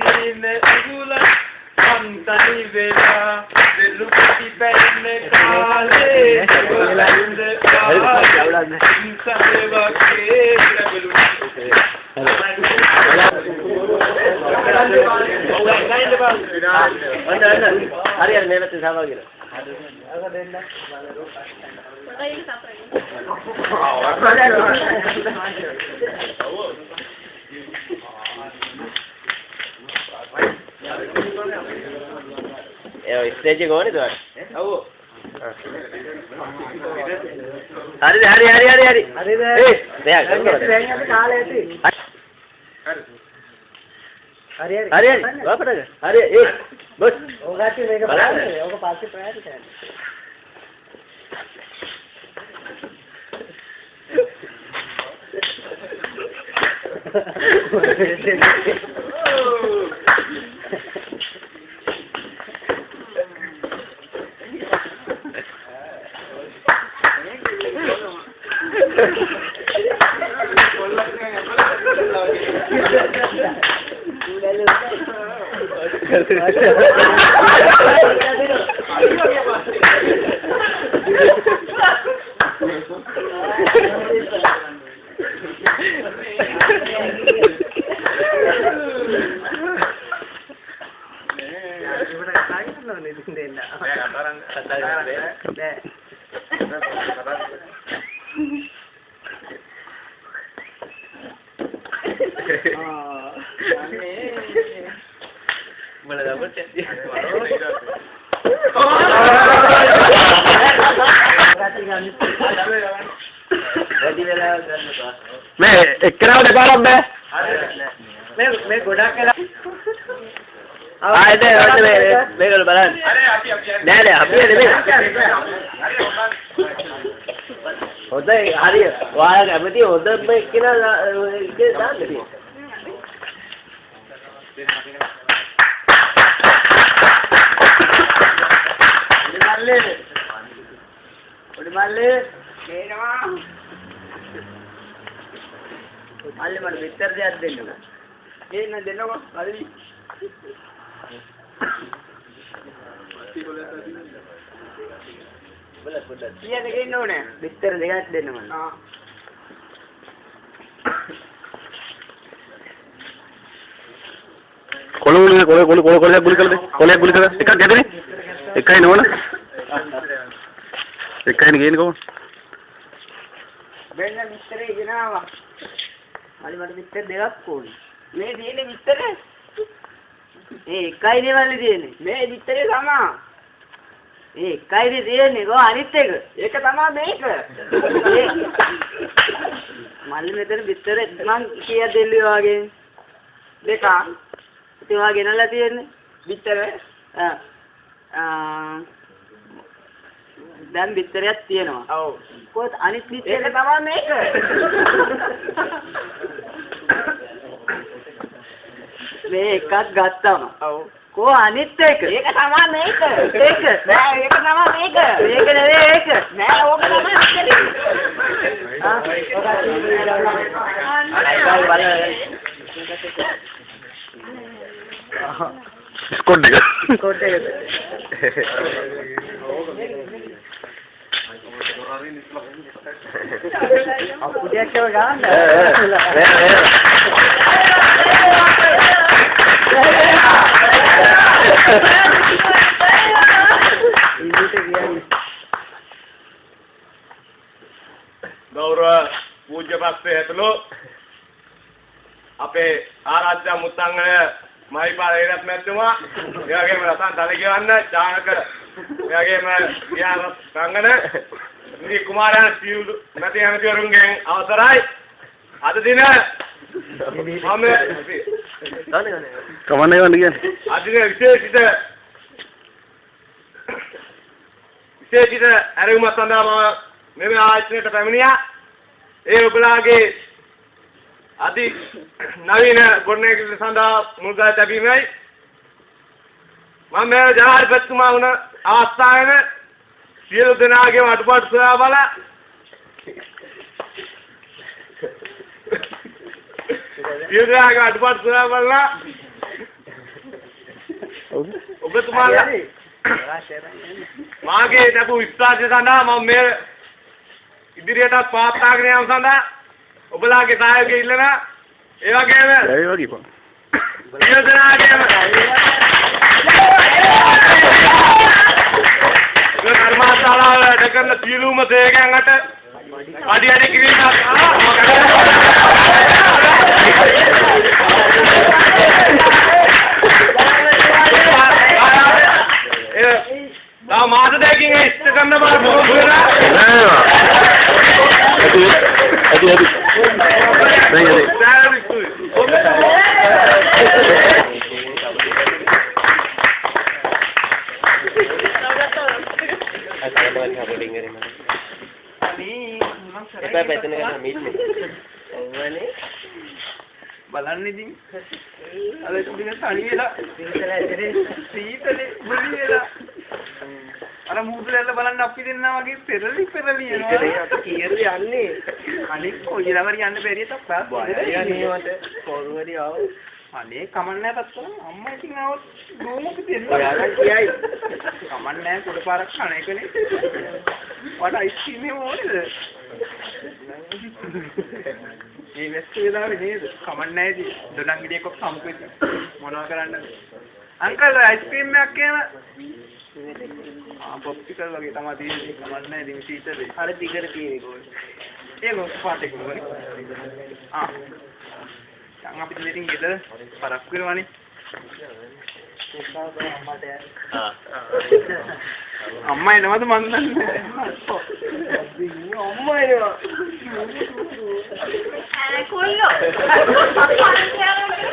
සීන උගුල අන්තනි වේලා දෙලුපටි බැන්නේ කාලේ ලයින්ද කාලේ ඉන්සනේ වගේ ලැබලු හරි හරි මේවත් සහභාගී වෙන්න ස්ටේජ් එක ඕනේද ඔයාලා? ඔව්. හරිද හරිද? ඒ දෙයක් ගන්නවද? දැන් අපි කාලේ ඇති. හරි. වාපඩක. හරි ඒ බස්. ඔගාටි මේක බලන්න. ඔක පස්සේ ප්‍රයත්න කරන්න. मैं එක්කනව දෙපාරක් බෑ මේ ගොඩක් වෙලා ආයෙත් මේක බලන්න නෑ අපි නෙමෙයි හොඳයි හරි ඔයාලා කැමති හොඳම එක්කන ඒක දාන්න තියෙනවා ඔඩි මල්ලේ කේනවා අල්ලේ මට විතර දෙයක් දෙන්නකෝ. දෙන්න දෙන්නකෝ. හරි. බලන්න පොඩ්ඩක්. කීයද ගේන්න ඕනේ? විතර දෙකක් දෙන්න මම. ආ. කොළේ ගුලි කරද? කොළේ ගුලි කරද? එකක් ගැදෙන්නේ? එකයි නෝන. එකයි ගේන්නේ කොහොමද? බෙන්න විතරේ ගෙනාවා. අලි මට විතර දෙකක් ඕනේ. මේ තියෙන්නේ විතරේ. ඒ එකයි නෙවලි තියෙන්නේ. මේ විතරේ තමයි. ඒ එකයි තියෙන්නේ කො අනිත් එක. ඒක තමයි මේක. මල්ලි මෙතන විතරේ මං කීයක් දෙල්ලුවා වගේ. දෙකක්. ඉතින් ඔයා ගෙනල්ලා තියෙන්නේ විතරේ. දැන් විතරයක් තියෙනවා. ඔව්. කොහොමද අනිත් විතරේ? ඒක තමයි මේක. මේ එකක් ගත්තම. ඔව්. කො අනිත් එක? ඒක තමයි මේක. ඒක. නෑ ඒක තමයි මේක. මේක නෙවෙයි ඒක. නෑ ඕක තමයි විතරේ. ස්කොඩ් එක. ස්කොඩ් එක. අපුඩියක් ගන්න. ගෞරව පූජ්‍ය පස්සේ ඇතුළු අපේ ආරාධ්‍ය මුත්තංගන මහිපාල හේරත් මැතිතුමා එයාගේම රසන් තලගියවන්න චානක එයාගේම ගියාර සංගන ඉනි කුමාරයන් සියලු නැති හැමතිවරුන්ගෙන් අවසරයි අද දින මම කමන්නේ වන්න කියන්නේ අද දින විශේෂිත ඇරයුම සඳහා මම මෙම ආයතනයට පැමිණියා ඒ ඔබලාගේ අති නවීන ගොඩනැගිලි සඳහා මුල්ගල් තැබීමයි මම මේ ජනාධිපතිතුමා වුණ අවස්ථාවේ සියලු දෙනාගේම අඩුපාඩු සොයා බලා සියලු දෙනාගේම අඩුපාඩු සොයා බලලා ඔබතුමාලා මාගේ ලැබූ විශ්වාසය සඳහා මම මේ ඉදිරියටත් පවත්වාගෙන යාම සඳහා ඔබලාගේ සහයෝගය ඉල්ලනවා. ඒ වගේම යෝජනාගේම කර්මශාලාව වැඩ කරන සියලුම සේවකයන්ට අඩි කිරීමක් මාස දෙකකින් ඉෂ්ට කරන බව පොරොන්දුනා බලන්න ඉතින් අද ටික තනි වෙලා සීතලේ බුලි වෙලා අර මුහුදුලෙල්ල බලන්න අපි දෙන්නා වගේ පෙරලි එනවා කීයද යන්නේ අනිත් කොයි ළඟට යන්න බැරි එකක් යන්නේ මට පොරුවරි ආව අනේ කමන්නේ නැතත් අම්මා ඉතින් ආවොත් ගෝමුක දෙන්න ඔයාලා කියයි කමන්නේ නැහැ පොඩ පාරක් කන එකනේ වට අයිස්ක්‍රීම් එක ඕනේද මේ වෙස්ට් වෙලාවේ නේද කමන්නේ නැහැ ඉතින් දොඩම් ගෙඩියක් ඔක් සමුකෙත් මොනවා කරන්නද අංකල් අයිස්ක්‍රීම් එකක් එහෙම පොප්සිකල් වගේ තමයි තියෙන්නේ කමන්නේ නැහැ ඉතින් සීතලේ අර දිගට තියෙන්නේ කොහොමද ඒක පාට එක මොකද දැන් අපි දෙලින් ගෙදර පරක් කරවනේ අම්මා එනවද මන් දන්නේ අම්මා එනවා කොල්ලෝ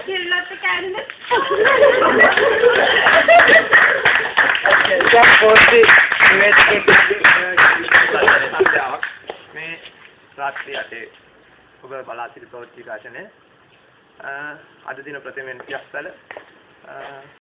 කිල්ලත් කෑන්නේ මේ රාත්‍රී 8 ඔබ බලා සිටි ප්‍රවෘත්ති විකාශනය අද දින ප්‍රථමයෙන් පියස්සල